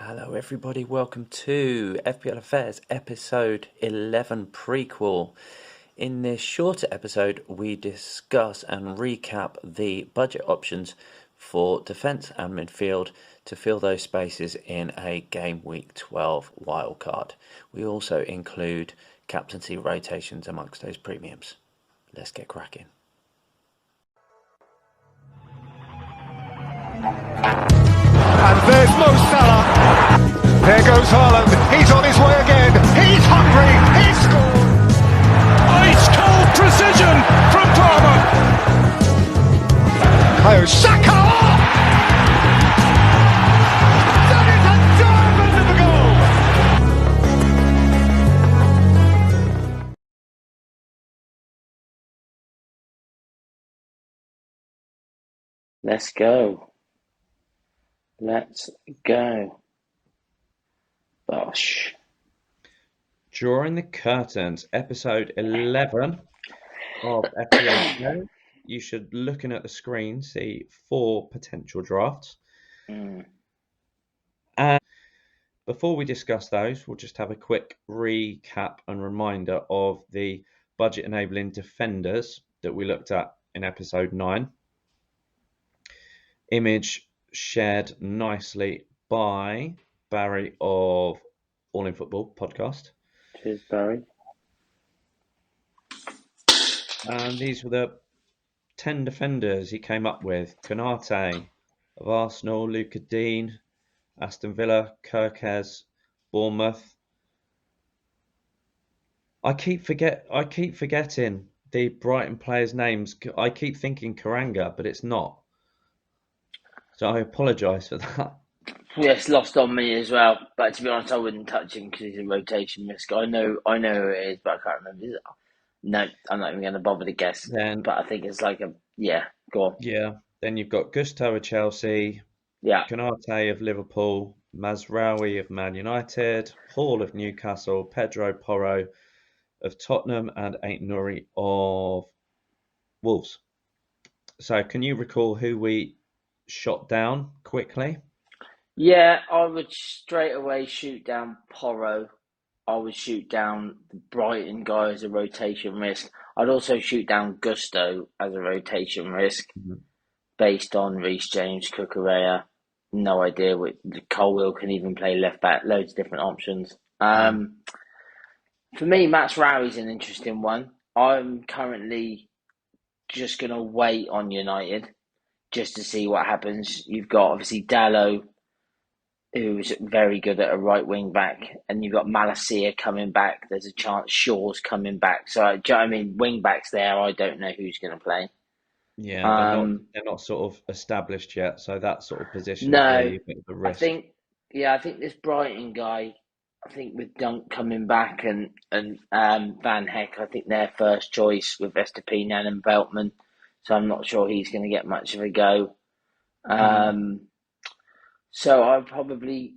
Hello, everybody. Welcome to FPL Affairs episode 11 Prequel. In this shorter episode, we discuss and recap the budget options for defence and midfield to fill those spaces in a game week 12 wildcard. We also include captaincy rotations amongst those premiums. Let's get cracking. And there's Mo Salah. There goes Haaland. He's on his way again. He's hungry. He's scored. Ice cold precision from Palmer. Kayo Saka. That is a diamond of a goal. Let's go. Let's go. Bosh. Drawing the curtains, episode 11 of FPL Show. You should, looking at the screen, see 4 potential drafts. And before we discuss those, we'll just have a quick recap and reminder of the budget enabling defenders that we looked at in episode 9. Image shared nicely by Barry of All in Football podcast. Cheers, Barry. And these were the 10 defenders he came up with. Konate of Arsenal, Luca Dean, Aston Villa, Kirkes, Bournemouth. I keep forgetting the Brighton players' names. I keep thinking Karanga, but it's not. So I apologise for that. Yes, lost on me as well. But to be honest, I wouldn't touch him because he's a rotation risk. I know who it is, but I can't remember. No, I'm not even going to bother to guess. But I think it's like go on. Yeah. Then you've got Gusto of Chelsea. Yeah. Konate of Liverpool. Mazraoui of Man United. Hall of Newcastle. Pedro Porro of Tottenham. And Aït-Nouri of Wolves. So can you recall who we shot down quickly? Yeah, I would straight away shoot down Porro. I would shoot down the Brighton guy as a rotation risk. I'd also shoot down Gusto as a rotation risk based on Reece James, Cucurella. No idea what Colwill can even play left back. Loads of different options. For me, Mazraoui's an interesting one. I'm currently just going to wait on United just to see what happens. You've got obviously Dalot, who's very good at a right wing back, and you've got Malacia coming back. There's a chance Shaw's coming back. So, do you know what I mean? Wing backs there, I don't know who's going to play. Yeah, they're not sort of established yet, so that sort of position No, is really a bit of a risk. I think this Brighton guy, I think with Dunk coming back and Van Heck, I think their first choice with Estepinian and Veltman. So I'm not sure he's going to get much of a go. So I'd probably,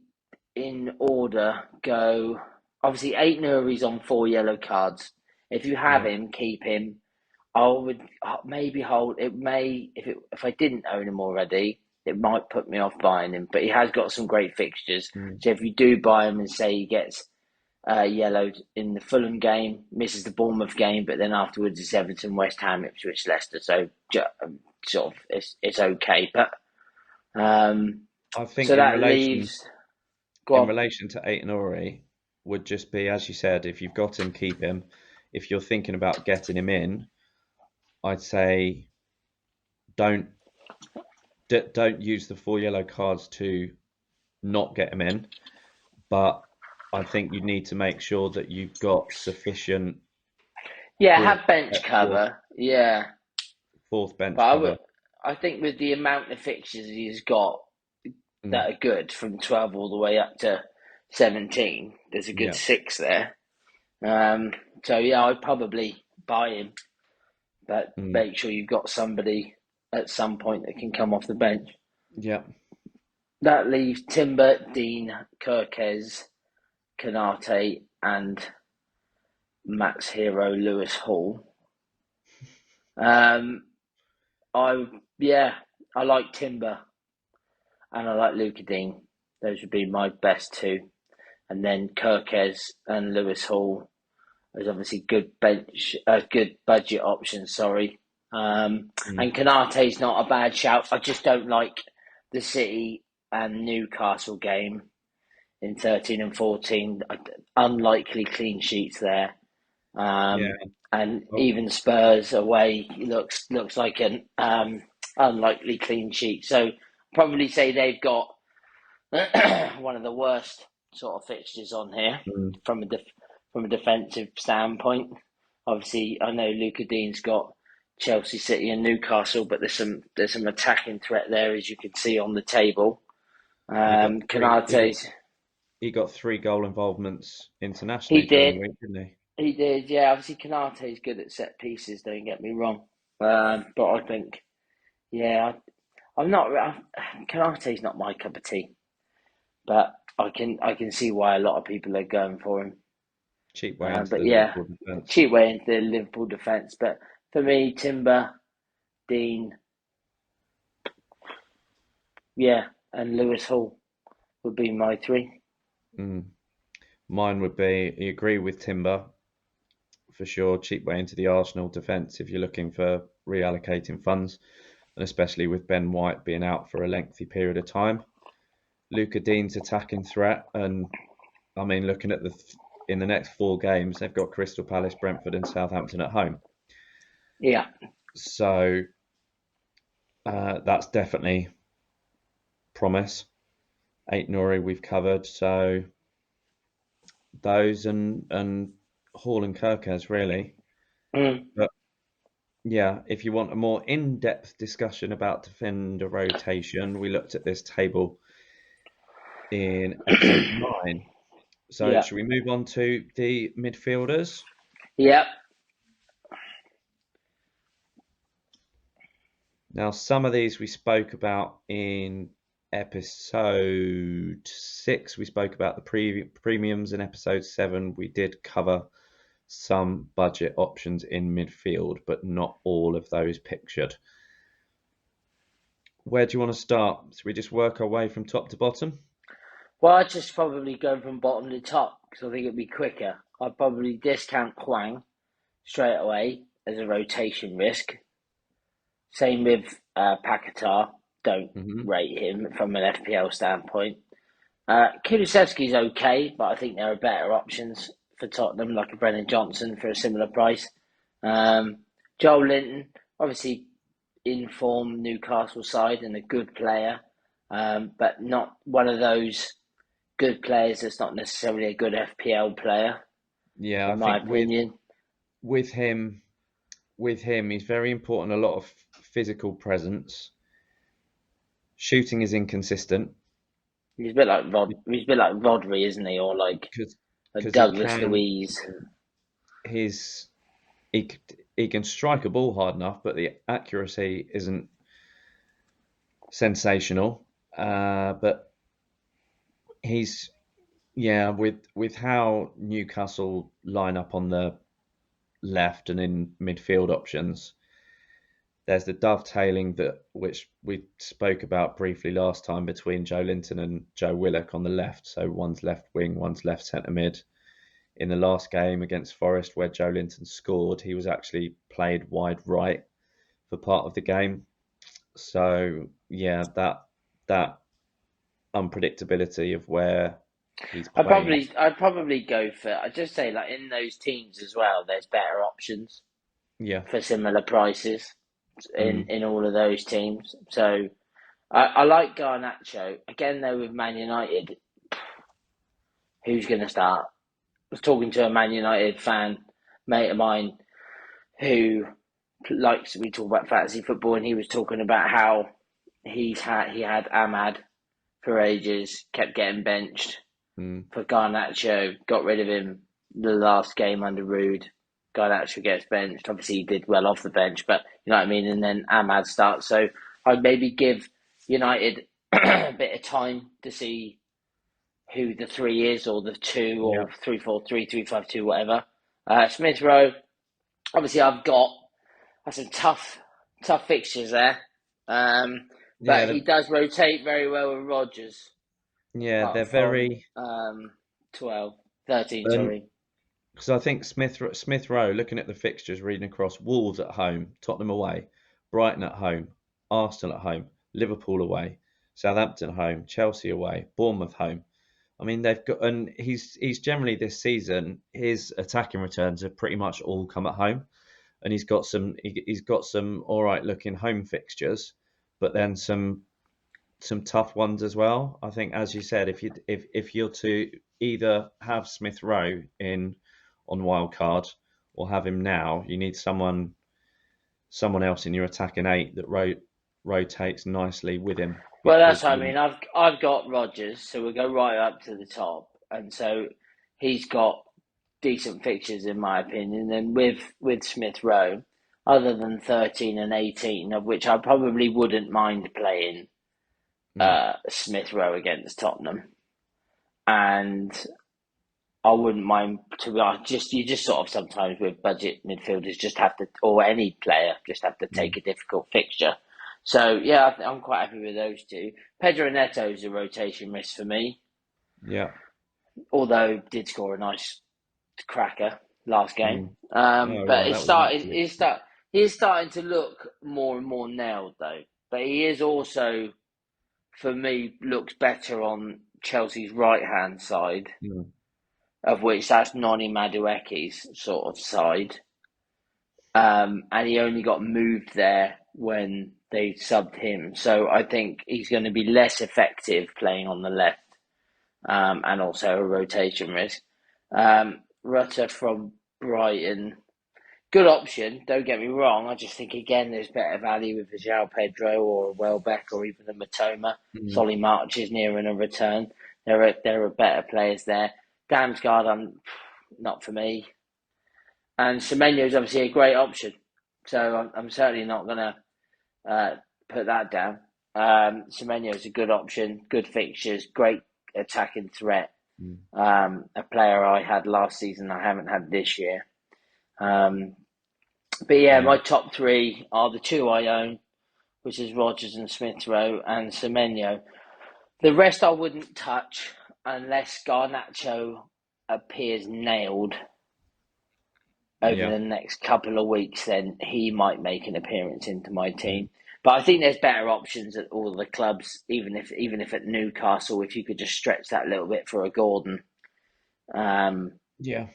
in order, go. Obviously, Aït-Nouri's on 4 yellow cards. If you have him, keep him. I would maybe hold. It may, if I didn't own him already, it might put me off buying him. But he has got some great fixtures. So if you do buy him and say he gets yellowed in the Fulham game, misses the Bournemouth game, but then afterwards it's Everton, West Ham, Ipswich, Leicester. So sort of it's okay. But I think so in that relation, leaves. in relation to Aït-Nouri, would just be, as you said, if you've got him, keep him. If you're thinking about getting him in, I'd say don't use the 4 yellow cards to not get him in. But I think you need to make sure that you've got sufficient. Have bench cover. Fourth bench But cover. I think with the amount of fixtures he's got that are good from 12 all the way up to 17, there's a good 6 there. So I'd probably buy him, but make sure you've got somebody at some point that can come off the bench. Yeah. That leaves Timber, Dean, Kirkes, Konate, and Matt's hero Lewis Hall. I like Timber, and I like Luca Dean. Those would be my best two. And then Kirkes and Lewis Hall is obviously good budget options. Sorry, and Canate's not a bad shout. I just don't like the City and Newcastle game in 13 and 14. Unlikely clean sheets there. And even Spurs away looks like an unlikely clean sheet. So probably say they've got one of the worst sort of fixtures on here from a defensive standpoint. Obviously, I know Luca Dean's got Chelsea, City, and Newcastle, but there's some attacking threat there, as you can see on the table. Canate's. He got 3 goal involvements internationally during the week, didn't he? He did, yeah. Obviously, Canate's good at set pieces. Don't get me wrong, but I think, yeah, I'm not. Canate's not my cup of tea, but I can see why a lot of people are going for him. Cheap way into the Liverpool defence. Cheap way into the Liverpool defence. But for me, Timber, Dean, and Lewis Hall would be my 3. Mine would be, you agree with Timber, for sure, cheap way into the Arsenal defence if you're looking for reallocating funds, and especially with Ben White being out for a lengthy period of time. Luca Dean's attacking threat, and I mean, looking at in the next 4 games, they've got Crystal Palace, Brentford and Southampton at home. Yeah. So that's definitely promise. 8 Nori we've covered, so those and Hall and Kirkes really. But yeah, if you want a more in-depth discussion about defender rotation, we looked at this table in episode 9. So should we move on to the midfielders? Yep. Now, some of these we spoke about in episode 6. We spoke about the premiums. In episode 7, we did cover some budget options in midfield, but not all of those pictured. Where do you want to start? Should we just work our way from top to bottom? Well, I'd just probably go from bottom to top because I think it'd be quicker. I'd probably discount Hwang straight away as a rotation risk. Same with Paquetá. Don't rate him from an FPL standpoint. Kulusevski's okay, but I think there are better options for Tottenham, like a Brennan Johnson for a similar price. Joel Linton, obviously in form Newcastle side and a good player, but not one of those good players that's not necessarily a good FPL player. Yeah, in my opinion. With him, he's very important. A lot of physical presence. Shooting is inconsistent. He's a bit like Rodri, isn't he? Or like Douglas Luiz. He can strike a ball hard enough, but the accuracy isn't sensational. But he's with how Newcastle line up on the left and in midfield options. There's the dovetailing which we spoke about briefly last time between Joe Linton and Joe Willock on the left. So one's left wing, one's left centre mid. In the last game against Forest, where Joe Linton scored, he was actually played wide right for part of the game. So yeah, that unpredictability of where he's playing. I'd probably go for. I'd just say like in those teams as well. There's better options. Yeah. For similar prices. In all of those teams. So I like Garnacho. Again, though, with Man United, who's going to start? I was talking to a Man United fan, mate of mine, who we talk about fantasy football, and he was talking about how he had Ahmad for ages, kept getting benched for Garnacho, got rid of him the last game under Rude. Garnacho gets benched. Obviously, he did well off the bench, but you know what I mean? And then Ahmad starts. So I'd maybe give United a bit of time to see who the 3 is, or the 2, or 3-4-3, 3-5-2, whatever. Smith Rowe, obviously, I've got some tough fixtures there. But he does rotate very well with Rodgers. Yeah, they're from very. 12, 13, And sorry. because I think Smith Rowe, looking at the fixtures, reading across, Wolves at home, Tottenham away, Brighton at home, Arsenal at home, Liverpool away, Southampton home, Chelsea away, Bournemouth home. I mean, they've got, and he's generally this season, his attacking returns have pretty much all come at home, and he's got some all right looking home fixtures, but then some tough ones as well. I think, as you said, if you're to either have Smith Rowe in on wildcard or have him now, you need someone else in your attacking eight that rotates nicely with him Well, that's because what I mean. I've got Rodgers, so we'll go right up to the top, and so he's got decent fixtures in my opinion. And with Smith Rowe, other than 13 and 18, of which I probably wouldn't mind playing mm, Smith Rowe against Tottenham, and I wouldn't mind, to be honest. You just sort of sometimes with budget midfielders just have to, or any player just have to mm, take a difficult fixture. So yeah, I'm quite happy with those two. Pedro Neto is a rotation risk for me, yeah, although did score a nice cracker last game. mm. Oh But yeah, that was an absolute. he is starting to look more and more nailed though. But he is also, for me, looks better on Chelsea's right hand side, Mm, of which that's Noni Madueke's sort of side. And he only got moved there when they subbed him. So I think he's going to be less effective playing on the left, and also a rotation risk. Rutter from Brighton, good option. Don't get me wrong. I just think again there's better value with a João Pedro or a Welbeck or even a Matoma. mm, Solly March is nearing a return. There are better players there. Damsgaard, not for me. And Semenyo is obviously a great option. So I'm certainly not going to put that down. Semenyo is a good option, good fixtures, great attacking threat. mm. A player I had last season, I haven't had this year. But yeah, Yeah, my top three are the two I own, which is Rodgers and Smith Rowe and Semenyo. The rest I wouldn't touch unless Garnacho appears nailed over yeah, the next couple of weeks. Then he might make an appearance into my team. But I think there's better options at all the clubs, even if at Newcastle, if you could just stretch that a little bit for a Gordon, um, yeah,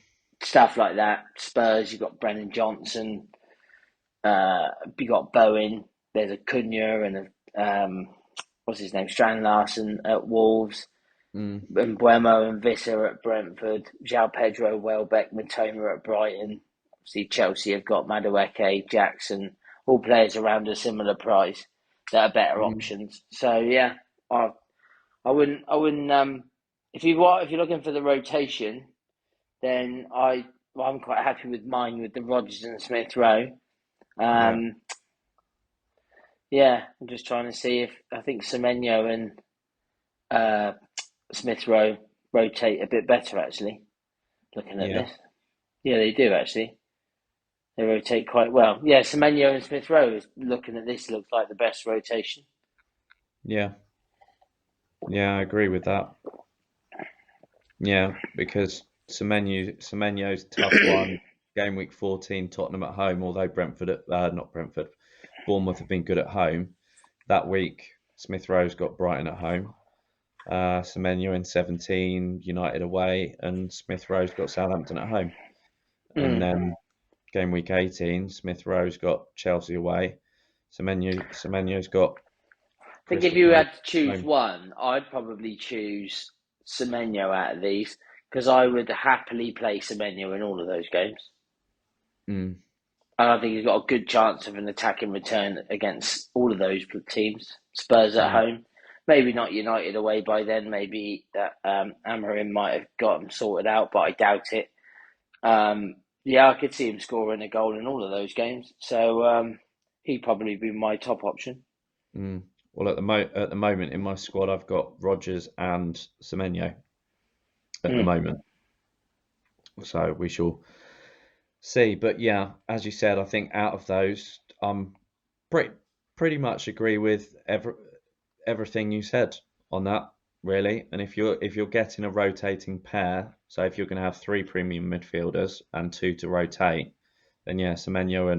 stuff like that. Spurs, you've got Brennan Johnson, you got Bowen. There's a Cunha and a what's his name, Strand Larson at Wolves, mm, and Buemo and Visser at Brentford, João Pedro, Welbeck, Matoma at Brighton. Obviously, Chelsea have got Madueke, Jackson, all players around a similar price that are better mm, options. So yeah, I wouldn't. If you're looking for the rotation, then I'm quite happy with mine with the Rodgers and Smith Rowe. yeah, Um, yeah, I'm just trying to see if I think Semenyo and uh, Smith Rowe rotate a bit better actually. Looking at yeah, this, yeah, they do actually. They rotate quite well. Yeah, Semenyo and Smith Rowe is looking at this looks like the best rotation. yeah, yeah. I agree with that. Yeah, because Semenyo's tough one. Game week 14, Tottenham at home. Although not Brentford, Bournemouth have been good at home. That week, Smith Rowe's got Brighton at home. Semenyo in 17, United away, and Smith Rowe's got Southampton at home. And Mm. then game week 18, Smith Rowe's got Chelsea away. Semenyo's got I think if Crystal you Palace had to choose home. one, I'd probably choose Semenyo out of these because I would happily play Semenyo in all of those games. Mm, And I think he's got a good chance of an attacking return against all of those teams. Spurs at mm, home, maybe not United away by then. Maybe that Amorim might have got him sorted out, but I doubt it. Yeah, I could see him scoring a goal in all of those games. So he'd probably be my top option. mm. Well, at the moment in my squad, I've got Rodgers and Semenyo at the Mm. moment. So we shall see. But yeah, as you said, I think out of those, pretty pretty much agree with everything you said on that. really. And if you're getting a rotating pair, so if you're going to have 3 premium midfielders and 2 to rotate, then yeah, Semenyo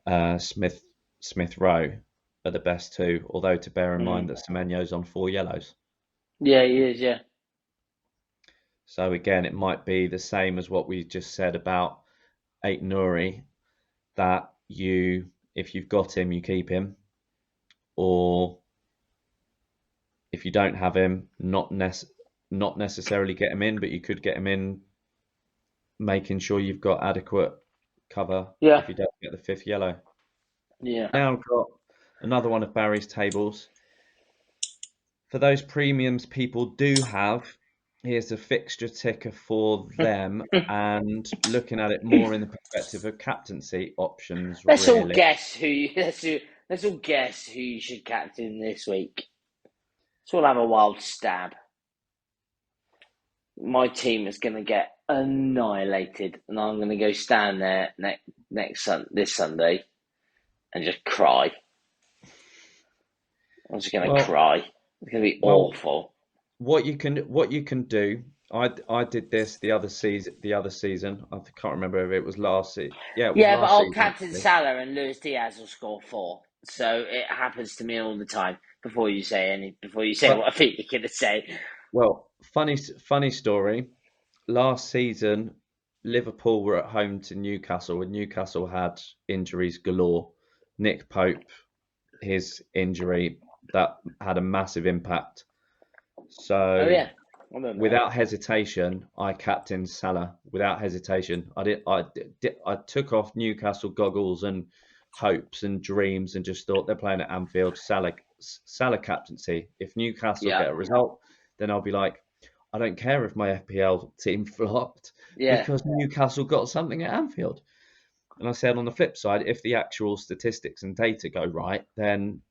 and Smith Rowe are the best 2. Although to bear in mind that Semenyo's on 4 yellows, Yeah, he is. Yeah. so again it might be the same as what we just said about Ait Nouri, that if you've got him, you keep him, or if you don't have him, not necessarily get him in, but you could get him in, making sure you've got adequate cover Yeah. if you don't get the 5th yellow. Yeah. Now I've got another one of Barry's tables. For those premiums people do have, here's a fixture ticker for them, and looking at it more in the perspective of captaincy options, Let's all really. guess let's all guess who you should captain this week. Let's all have a wild stab. My team is going to get annihilated, and I'm going to go stand there this Sunday and just cry. I'm just going to cry. It's going to be awful. What you can do, I did this the other season. I can't remember if it was last season. Yeah, it was Yeah, but last I'll season. captain Salah and Luis Diaz will score 4. So it happens to me all the time. Before you say what I think you're going to say. Well, funny story. Last season, Liverpool were at home to Newcastle, and Newcastle had injuries galore. Nick Pope, his injury, that had a massive impact. So, without hesitation, I captained Salah. Without hesitation, I took off Newcastle goggles and hopes and dreams, and just thought they're playing at Anfield. Salah captaincy. If Newcastle get a result, then I'll be like, I don't care if my FPL team flopped, because Newcastle got something at Anfield. And I said on the flip side, if the actual statistics and data go right, then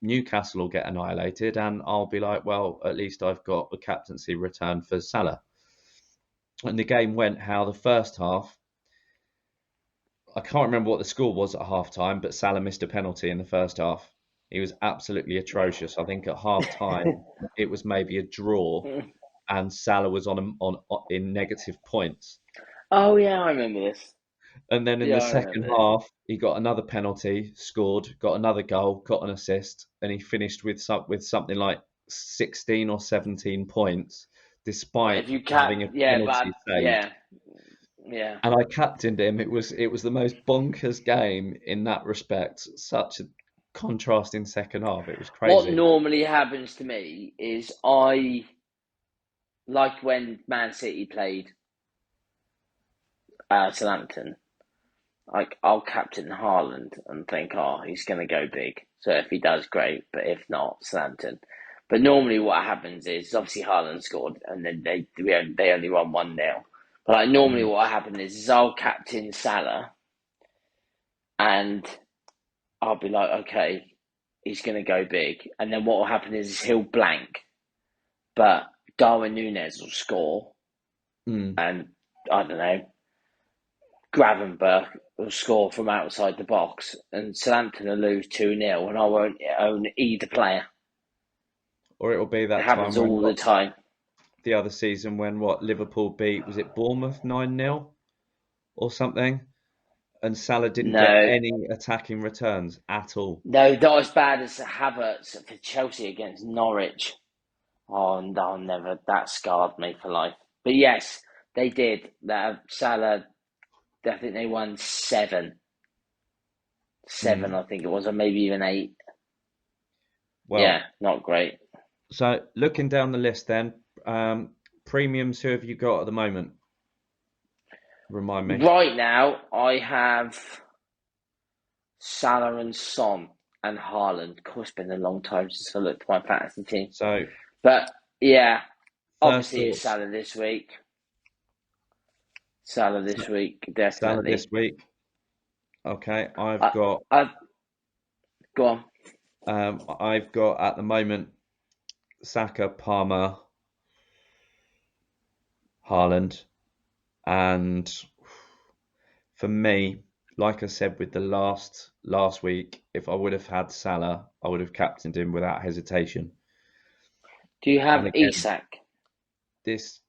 Newcastle will get annihilated, and I'll be like, well, at least I've got a captaincy return for Salah. And the game went how the first half, I can't remember what the score was at half time, but Salah missed a penalty in the first half. He was absolutely atrocious. I think at half time it was maybe a draw, and Salah was in negative points. Oh yeah, I remember this. And then in the second half, he got another penalty, scored, got another goal, got an assist, and he finished with something like 16 or 17 points, despite having a penalty saved. Yeah. And I captained him. It was the most bonkers game in that respect. Such a contrasting second half. It was crazy. What normally happens to me is I, like when Man City played Southampton, like I'll captain Haaland and think, he's going to go big. So if he does, great. But if not, Southampton. But normally what happens is, obviously Haaland scored, and then they only won 1-0. But like normally what happens is I'll captain Salah, and I'll be like, okay, he's going to go big. And then what will happen is he'll blank, but Darwin Núñez will score, and I don't know, Gravenberch will score from outside the box, and Southampton will lose 2-0, and I won't own either player. Or it will be that it happens time all the time. The other season when Liverpool beat, was it Bournemouth 9-0 or something? And Salah didn't get any attacking returns at all. No, not as bad as Havertz for Chelsea against Norwich. That scarred me for life. But yes, they did. Salah, I think they won 7. 7, I think it was, or maybe even 8. Well, yeah, not great. So looking down the list then, premiums, who have you got at the moment? Remind me. Right now, I have Salah and Son and Haaland. Of course, it's been a long time since I looked at my fantasy team. But yeah, obviously it's Salah this week. Definitely. Salah this week. Okay, I've got. Go on. I've got at the moment Saka, Palmer, Haaland, and for me, like I said with the last week, if I would have had Salah, I would have captained him without hesitation. Do you have And again, Isak? this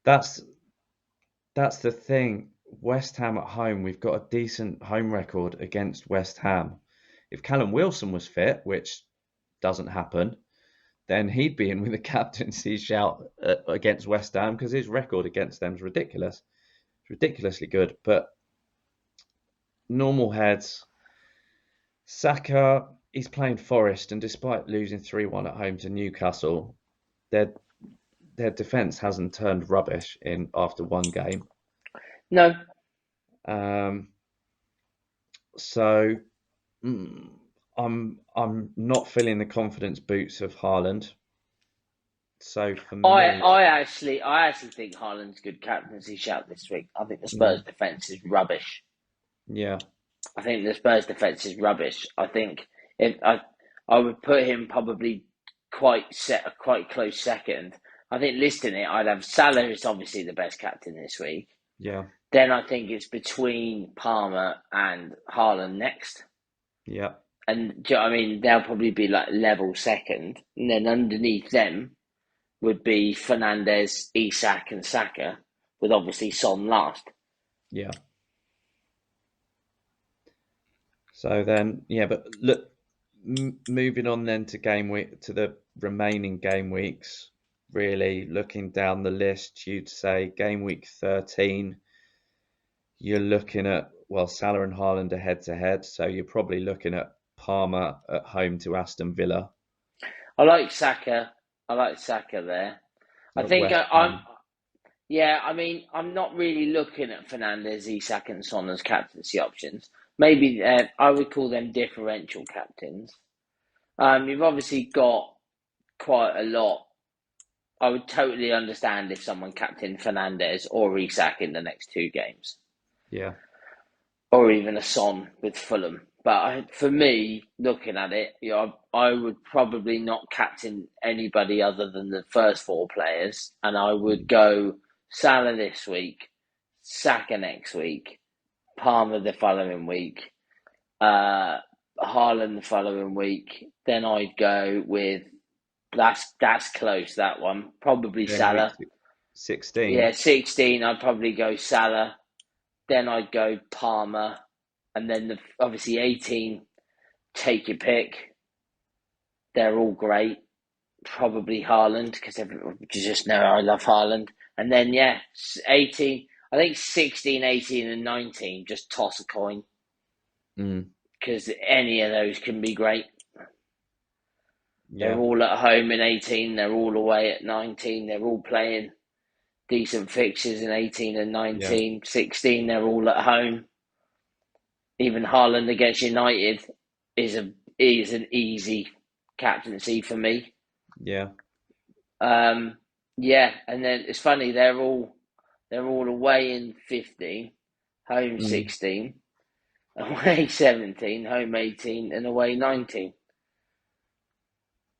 that's that's the thing. West Ham at home, we've got a decent home record against West Ham. If Callum Wilson was fit, which doesn't happen, then he'd be in with a captaincy shout against West Ham because his record against them is ridiculous. It's ridiculously good. But normal heads, Saka, he's playing Forest, and despite losing 3-1 at home to Newcastle, their defence hasn't turned rubbish in after one game. No. So I'm not feeling the confidence boots of Haaland. So for me, I actually think Haaland's good captaincy shout this week. I think the Spurs defence is rubbish. yeah, I think the Spurs defence is rubbish. I think if I would put him probably quite close second. I think listing it, I'd have Salah is obviously the best captain this week. yeah, Then I think it's between Palmer and Haaland next. yeah. And do you know what I mean? They'll probably be like level second. And then underneath them would be Fernandes, Isak and Saka, with obviously Son last. Yeah. So then, yeah, but look, moving on then to game week, to the remaining game weeks, really looking down the list, you'd say game week 13, you're looking at, well, Salah and Haaland are head to head. So you're probably looking at Palmer at home to Aston Villa. I like Saka there. I think I'm not really looking at Fernandes, Isak and Son as captaincy options. Maybe I would call them differential captains. You've obviously got quite a lot. I would totally understand if someone captained Fernandes or Isak in the next 2 games. Yeah. Or even a Son with Fulham. But for me, looking at it, I would probably not captain anybody other than the first 4 players. And I would go Salah this week, Saka next week, Palmer the following week, Haaland the following week. Then I'd go with that's close, that one. Probably Then Salah. week 16. Yeah, 16. I'd probably go Salah. Then I'd go Palmer. And then obviously 18, take your pick. They're all great. Probably Haaland, because you just know I love Haaland. And then, 18, I think 16, 18 and 19, just toss a coin. Because any of those can be great. Yeah. They're all at home in 18. They're all away at 19. They're all playing decent fixtures in 18 and 19. Yeah. 16, they're all at home. Even Haaland against United is an easy captaincy for me. Yeah. And then it's funny, they're all away in 15, home 16, away 17, home 18, and away 19,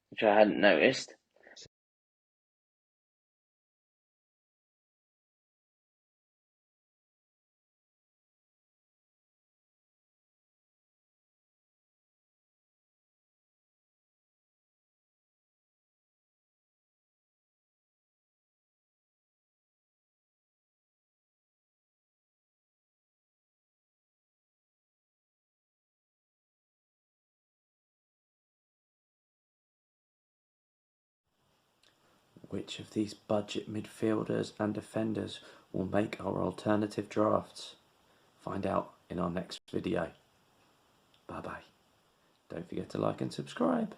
which I hadn't noticed. Which of these budget midfielders and defenders will make our alternative drafts? Find out in our next video. Bye bye. Don't forget to like and subscribe.